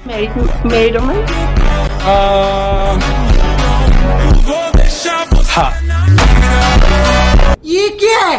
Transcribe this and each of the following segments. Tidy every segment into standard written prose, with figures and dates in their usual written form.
Married woman? हाँ। ये क्या है?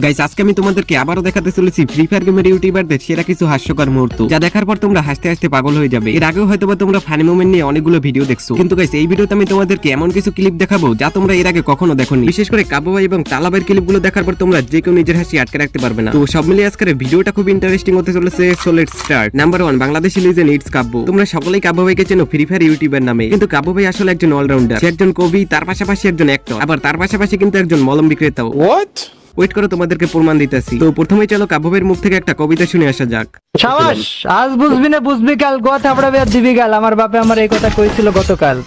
গাইস আজকে আমি তোমাদেরকে আবারও দেখাতে চলেছি ফ্রি ফায়ার গেমের ইউটিউবারদের সেরা কিছু হাস্যকর মুহূর্ত, যা দেখার পর তোমরা হাসতে হাসতে পাগল হয়ে যাবে। এর আগেও হয়তোবা তোমরা ফানি মোমেন্ট নিয়ে অনেকগুলো ভিডিও দেখছো, কিন্তু গাইস এই ভিডিওতে আমি তোমাদেরকে এমন কিছু ক্লিপ দেখাবো যা তোমরা এর আগে কখনো দেখোনি। বিশেষ করে কাব্য ভাই এবং তালাবের ক্লিপগুলো দেখার পর তোমরা যে কেউ নিজের হাসি আটকে রাখতে পারবে না। তো সব মিলিয়ে আজকের ভিডিওটা খুব ইন্টারেস্টিং হতে চলেছে। So let's start. Number 1, Bangladeshi legend it's Kabbo. তোমরা সকলেই কাব্য ভাইকে চেনো ফ্রি ফায়ার ইউটিউবার নামে, কিন্তু কাব্য ভাই আসলে একজন অলরাউন্ডার। সে একজন কবি, তার পাশাপাশি একজন অ্যাক্টর, আবার তার পাশাপাশি কিন্তু একজন মলম বিক্রেতাও। What? ওয়েট করো, তোমাদেরকে প্রমাণ দিতেছি। তো প্রথমেই চলো কাব্য ভাইয়ের মুখ থেকে একটা কবিতা শুনে আসা যাক। সাবাস, আজ বুঝবি না বুঝবি কাল, কথা থাপড়াবে আর দিবি গাল। আমার বাপে আমার এই কথা কইছিল গতকাল।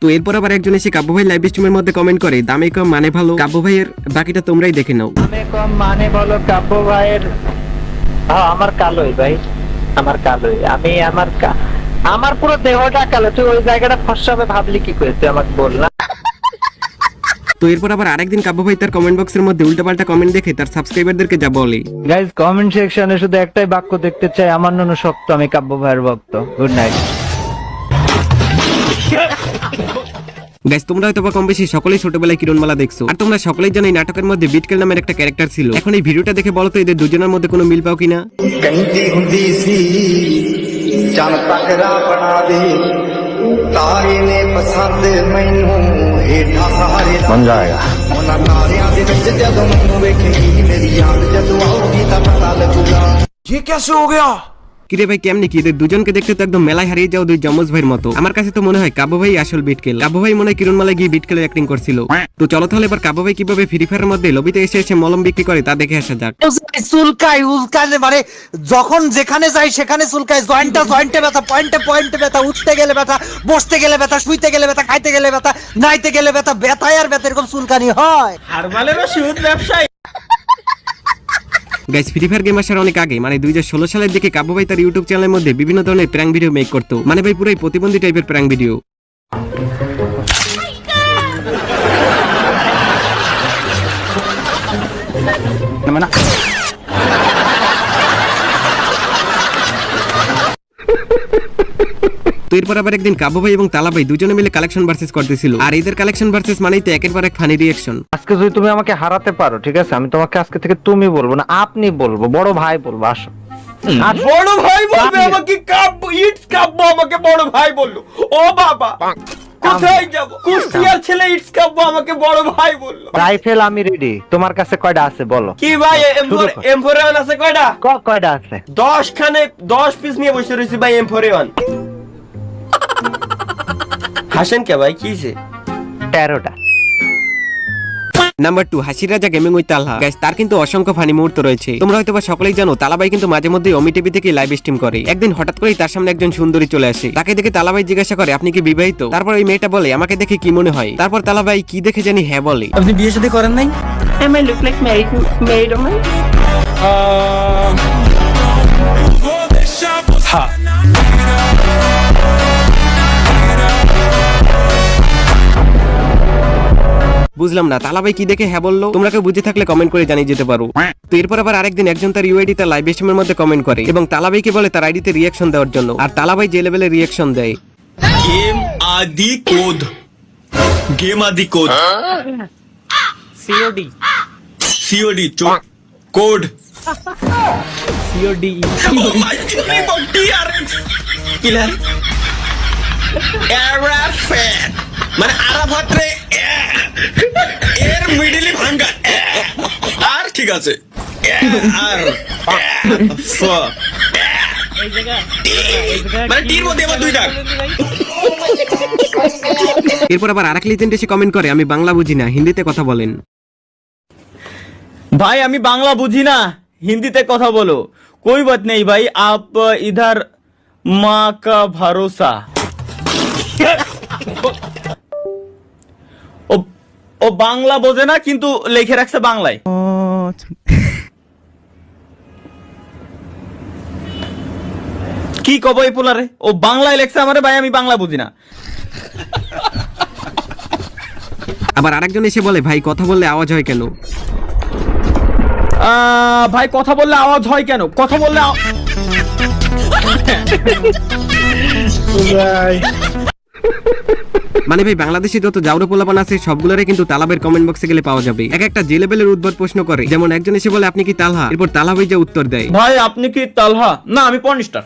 তো এরপর আবার একজন এসে কাব্য ভাই লাইভ স্ট্রিমের মধ্যে কমেন্ট করে, দামে কম মানে ভালো। কাব্য ভাইয়ের বাকিটা তোমরাই দেখে নাও। দামে কম মানে বলো কাব্য ভাইয়ের। হ্যাঁ, আমার কালোই ভাই, আমার কালোই। আমি আমার পুরো দেহটা কালো। তুই ওই জায়গাটা ফর্সা হবে ভাবলি কি করে? তুই আমাকে বল না। তো এরপর আবার আরেকদিন কাব্য ভাই তার কমেন্ট বক্সের মধ্যে উল্টাপাল্টা কমেন্ট দেখে তার সাবস্ক্রাইবারদেরকে যা বলে। গাইস, কমেন্ট সেকশনে শুধু একটাই বাক্য দেখতে চাই, আমার নন শক্ত, আমি কাব্য ভাইয়ের ভক্ত। Good night. গাইস, তোমরা হয়তো বা কম বেশি সকলেই ছোটবেলায় কিরণমালা দেখছো, আর তোমরা সকলেই জানো এই নাটকের মধ্যে বিটকেল নামের একটা ক্যারেক্টার ছিল। এখন এই ভিডিওটা দেখে বলো তো এদের দুজনের মধ্যে কোনো মিল পাও কিনা। ਕਹਿੰਦੀ ਹੁੰਦੀ ਸੀ ਚੰਨ ਤਕਰਾ ਬਣਾ ਦੇ ਤਾਰੇ ਨੇ ਪਸੰਦ ਮੈਨੂੰ ਹੇਠਾਂ ਸਾਰੇ बन जाएगा। ਉਹਨਾਂ ਤਾਰਿਆਂ ਦੇ ਵਿੱਚ ਜਦੋਂ ਮੈਨੂੰ ਵੇਖੇਗੀ ਮੇਰੀ ਯਾਦ ਜਦੋਂ ਆਉਗੀ ਤਾਂ ਪਤਾ ਲੱਗੂਗਾ ये कैसे हो गया? কিরে ভাই কেমনি কি? এদের দুজনকে দেখতে তো একদম মেলায় হারিয়ে যাও দুই যমজ ভাইয়ের মতো। আমার কাছে তো মনে হয় কাব্য ভাই আসল বিটকেল। কাব্য ভাই মনে হয় কিরণমালায় গিয়ে বিটকেলের অ্যাক্টিং করছিল। তো চলো তাহলে এবার কাব্য ভাই কিভাবে ফ্রি ফায়ারের মধ্যে লবিতে এসে এসে মলম বিক্রি করে তা দেখে আসা যাক। চুলকায় উল্কানে, মানে যখন যেখানে যাই সেখানে চুলকায়। জয়েন্টে ব্যথা, পয়েন্টে ব্যথা, উঠতে গেলে ব্যথা, বসতে গেলে ব্যথা, শুইতে গেলে ব্যথা, খাইতে গেলে ব্যথা, নাইতে গেলে ব্যথা, ব্যথায় আর ব্যথা, এরকম চুলকানি হয়। হারবালের ওষুধ ব্যবসায়ী। গাইস, ফ্রি ফায়ার গেম আসার অনেক আগে মানে 2016 সালের দিকে কাব্য ভাই তার ইউটিউব চ্যানেলের মধ্যে বিভিন্ন ধরনের প্র্যাঙ্ক ভিডিও মেক করতো। মানে ভাই পুরাই প্রতিবন্ধী টাইপের প্র্যাঙ্ক ভিডিও। তো এরপর আবার একদিন কাব্য ভাই এবং তালা ভাই দুজনে মিলে কালেকশন ভার্সেস করতেছিল, আর এদের কালেকশন ভার্সেস মানেই তো একের পর এক ফানি রিঅ্যাকশন। আজকে যদি তুমি আমাকে হারাতে পারো, ঠিক আছে, আমি তোমাকে আজকে থেকে তুমি বলবো না, আপনি বলবো, বড় ভাই বলবো। আসো। বড় ভাই বলবে আমাকে? কাব্য, ইটস কাব্য আমাকে বড় ভাই বললো। ও বাবা, কোথায় যাব? কুষ্টিয়ার ছেলে ইটস কাব্য আমাকে বড় ভাই বললো। রাইফেল আমি রেডি। তোমার কাছে কয়টা আছে বলো? কি ভাই, M4A1 আছে কয়টা? কয়টা আছে? 10 খানে 10 পিস নিয়ে বসে রয়েছি ভাই M4A1। হাসেন কে ভাই, কি হইছে? 13টা। নাম্বার 2, হাসির রাজা গেমিং উইথ তালহা। গাইস, তার কিন্তু অসংখ্য ফানি মুহূর্ত রয়েছে। তোমরা হয়তো বা সকলেই জানো তালাবাই কিন্তু মাঝে মধ্যে অমি টিভি থেকে লাইভ স্ট্রিম করে। একদিন হঠাৎ করেই তার সামনে একজন সুন্দরী চলে আসে। তাকে দেখে তালাবাই জিজ্ঞাসা করে, আপনি কি বিবাহিত? তারপর ওই মেয়েটা বলে, আমাকে দেখে কি মনে হয়? তারপর তালাবাই কি দেখে জানি হ্যাঁ বলে। আপনি বিয়ে শাদী করেন নাই? Am I look like married woman? হ্যাঁ। বুঝলাম না তালাবাই কি দেখে হ্যাঁ বললো। তোমরা কেউ বুঝে থাকলে কমেন্ট করে জানিয়ে যেতে পারো। তো এরপর আবার আরেকদিন একজন তার ইউআইডি তার লাইভ স্ট্রিমের মধ্যে কমেন্ট করে এবং তালাবাইকে বলে তার আইডিতে রিঅ্যাকশন দেওয়ার জন্য। আর তালাবাই যে লেভেলে রিঅ্যাকশন দেয়, गेम आदि कोड, गेम आदि code, COD COD code, COD killer Arafat মানে আরাফাতে এর মিডলে ভাঙা আর ঠিক আছে আর মানে টির মধ্যে আবার দুইটা। এরপর আবার আরেক লিজেন্ড এসে কমেন্ট করে, আমি বাংলা বুঝি না, হিন্দিতে কথা বলেন। भाई আমি বাংলা বুঝি না, হিন্দিতে কথা বলো। कोई बात नहीं भाई, आप इधर माँ का भरोसा। ও বাংলা বোঝে না কিন্তু লিখে রাখছে বাংলায়। কি কব এই পোলারে? ও বাংলায় লেখছে আমারে ভাই, আমি বাংলা বুঝি না। আবার আরেকজন এসে বলে, ভাই কথা বললে আওয়াজ হয় কেন? ভাই কথা বললে আওয়াজ হয় কেন? কথা বললে মানে ভাই বাংলাদেশে যত জাউরা পোলাপান আছে সবগুলোরে কিন্তু তালাবের কমেন্ট বক্সে গেলে পাওয়া যাবে। এক একটা যে লেভেলের উদ্ভট প্রশ্ন করে, যেমন একজন এসে বলে আপনি কি তালহা, এরপর তালহা ভাই যা উত্তর দেয়, ভাই আপনি কি তালহা? না আমি পর্নস্টার।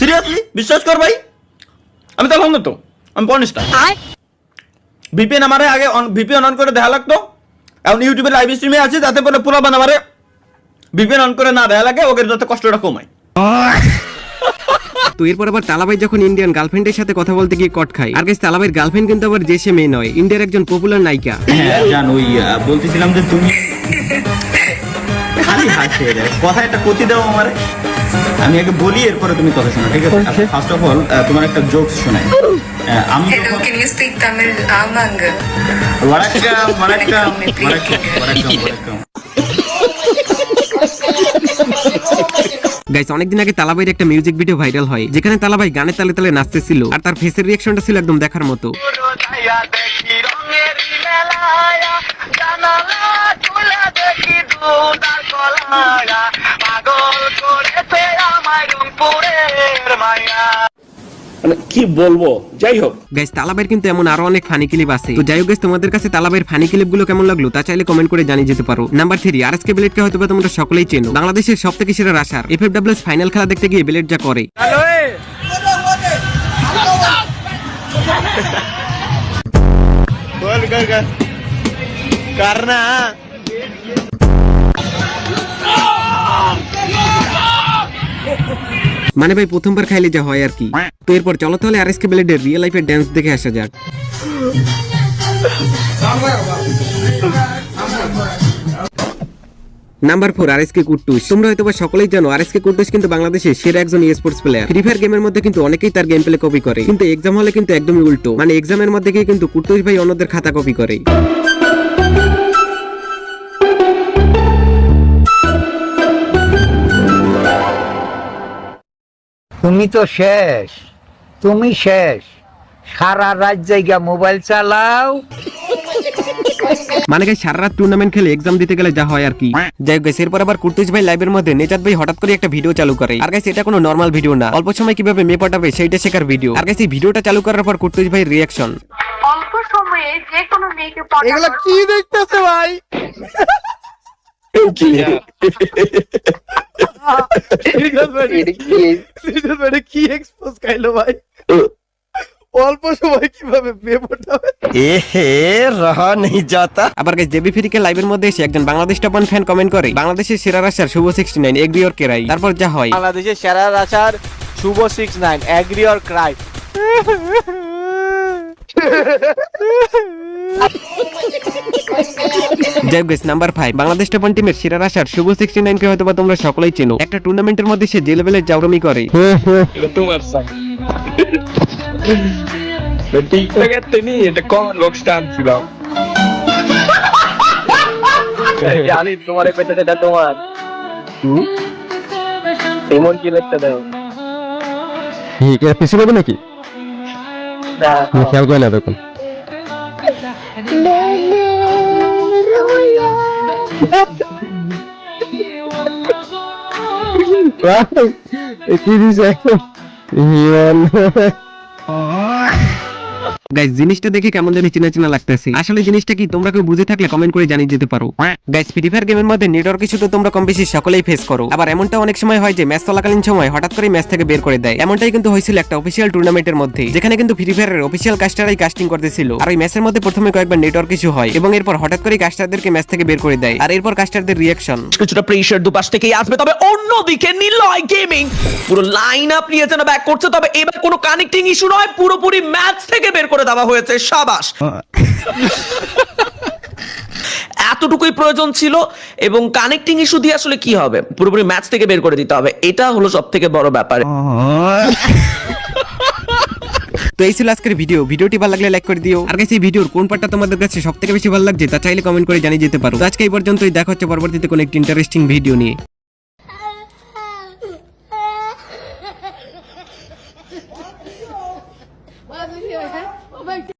সিরিয়াসলি বিশ্বাস কর ভাই, আমি তালহা না তো, আমি পর্নস্টার। ভিপিএন আমারে আগে ভিপিএন অন করে দেখা লাগতো, এখন ইউটিউবে লাইভ স্ট্রিমে আছে, যাতে পরে পুরো বানাবারে ভিপিএন অন করে না দেখা লাগে, ওকে যাতে কষ্টটা কমায়। তো এরপর আবার তালাবাই যখন ইন্ডিয়ান গার্লফ্রেন্ডের সাথে কথা বলতে গিয়ে কট খায়। আর গাইস তালাবাইয়ের গার্লফ্রেন্ড কিন্তু আবার যে সে মেয়ে নয়, ইন্ডিয়ার একজন পপুলার নায়িকা। হ্যাঁ জান, ওই বলতেছিলাম যে তুমি খালি হাসে রে, কথা একটা কতি দাও আমারে, আমি আগে বলি এরপরে তুমি কথা শোনো, ঠিক আছে? ফার্স্ট অফ অল তোমার একটা জোকস শোনাই। আমি Hello, can you speak Tamil? Amang. Vanakkam guys অনেকদিন আগে তালাবাইয়ের একটা মিউজিক ভিডিও ভাইরাল হয়, যেখানে তালাবাই গানে তালে তালে নাচতেছিল, আর তার ফেসের রিঅ্যাকশনটা ছিল একদম দেখার মতো। কি বলবো, যাই হোক। গাইস তালাবাইয়ের কিন্তু এমন আরো অনেক ফানি ক্লিপ আছে। তো যাই হোক গাইস, তোমাদের কাছে তালাবাইয়ের ফানি ক্লিপ গুলো কেমন লাগলো তা চাইলে কমেন্ট করে জানিয়ে যেতে পারো। নাম্বার 3, আরএসকে ব্লেডকে হয়তো তোমরা সকলেই চেনো। বাংলাদেশের সবথেকে সেরা রাশার, এফএফডব্লিউএস ফাইনাল খেলা দেখতে গিয়ে ব্লেড যা করে। মানে ভাই প্রথমবার খাইলে যা হয় আর কি। তো এরপর চলো তাহলে আরএসকে ব্লেডের রিয়েল লাইফের ড্যান্স দেখে আসা যাক। Number 4, RSK কুট্টুস। তোমরা হয়তো সকলেই জানো আরএসকে কুট্টুস কিন্তু বাংলাদেশের সেরা একজন স্পোর্টস প্লেয়ার। ফ্রি ফায়ার গেমের মধ্যে কিন্তু অনেকেই তার গেম প্লে কপি করে, কিন্তু এক্সাম হলে কিন্তু একদমই উল্টো, মানে এক্সামের মধ্যে গিয়ে কিন্তু কুট্টুস ভাই অন্যদের খাতা কপি করে। তুমি তো শেষ, তুমি শেষ, সারা রাত জায়গা মোবাইল চালাও। মানে গাইস সারা রাত টুর্নামেন্ট খেলে এক্সাম দিতে গেলে যা হয় আর কি। যাই হোক গাইস, এরপর আবার কুট্টুস ভাই লাইভের মধ্যে নেজাত ভাই হঠাৎ করে একটা ভিডিও চালু করে। আর গাইস এটা কোনো নরমাল ভিডিও না, অল্প সময় কিভাবে মেয়ে পটাবে সেইটা শেখার ভিডিও। আর গাইস এই ভিডিওটা চালু করার পর কুট্টুস ভাইয়ের রিঅ্যাকশন, অল্প সময়ে যে কোনো মেয়েকে এগুলা কি দেখতেছে ভাই? কি এক্সপোজ খাইলো ভাই? অল্প সময় কিভাবে মেয়ে পটাবে? রহা নেই যাতা। আবার গাইস জেবি ফ্রিকে লাইভের মধ্যে এসে একজন বাংলাদেশ টপ 1 ফ্যান কমেন্ট করে বাংলাদেশের সেরা রাশার শুভ 69 এগ্রি অর ক্রাই। তারপর যা হয়, বাংলাদেশের সেরা রাশার শুভ 69 এগ্রি অর ক্রাই। যাই হোক গাইস, নাম্বার 5, বাংলাদেশ টপ 1 টিমের সেরা রাশার শুভ 69 কে হয়তো তোমরা সকলেই চেনো। একটা টুর্নামেন্টের মধ্যে সে যে লেভেলের জাউরামি করে। জানি তোমার পেটেটা তোমার এমন কি লিখতে দাও পিছু নেবে নাকি? খেয়াল করে না দেখুন। গাইস জিনিসটা দেখে কেমন জানি চেনা চেনা লাগতেছে, আসলে জিনিসটা কি তোমরা কেউ বুঝে থাকলে কমেন্ট করে জানিয়ে যেতে পারো। গাইস ফ্রি ফায়ার গেমের মধ্যে নেটওয়ার্ক ইস্যু তো তোমরা কম বেশি সকলেই ফেস করো। আবার এমনটা অনেক সময় হয় যে ম্যাচ চলাকালীন সময় হঠাৎ করে ম্যাচ থেকে বের করে দেয়। এমনটাই কিন্তু হয়েছিল একটা অফিসিয়াল টুর্নামেন্টের মধ্যে, যেখানে কিন্তু ফ্রি ফায়ারের অফিসিয়াল কাস্টাররাই কাস্টিং করতেছিল। আর ওই ম্যাচের মধ্যে প্রথমে কয়েকবার নেটওয়ার্ক ইস্যু হয় এবং এরপর হঠাৎ করে কাস্টারদেরকে ম্যাচ থেকে বের করে দেয়। আর এরপর কাস্টারদের রিঅ্যাকশন, কিছুটা প্রেসার দুপাশ থেকেই আসবে, তবে অন্যদিকে নিলয় গেমিং পুরো লাইন আপ নিয়ে যেন ব্যাক করছে, তবে এবার কোনো কানেক্টিং ইস্যু নয়, পুরোপুরি ম্যাচ থেকে বের করে দেওয়া হয়েছে। সাবাস, এতটুকুই প্রয়োজন ছিল। এবং কানেক্টিং ইস্যু দিয়ে আসলে কি হবে, পুরোপুরি ম্যাচ থেকে বের করে দিতে হবে, এটা হলো সব থেকে বড় ব্যাপার। তো এই ছিল আজকের ভিডিওটি ভালো লাগলে লাইক করে দিও। আর গাইস এই ভিডিওর কোন পার্টটা তোমাদের কাছে সবথেকে বেশি ভালো লাগছে তা চাইলে কমেন্ট করে জানিয়ে যেতে পারো। তো আজকে এই পর্যন্তই, দেখা হচ্ছে পরবর্তীতে কোনো একটা ইন্টারেস্টিং ভিডিও নিয়ে।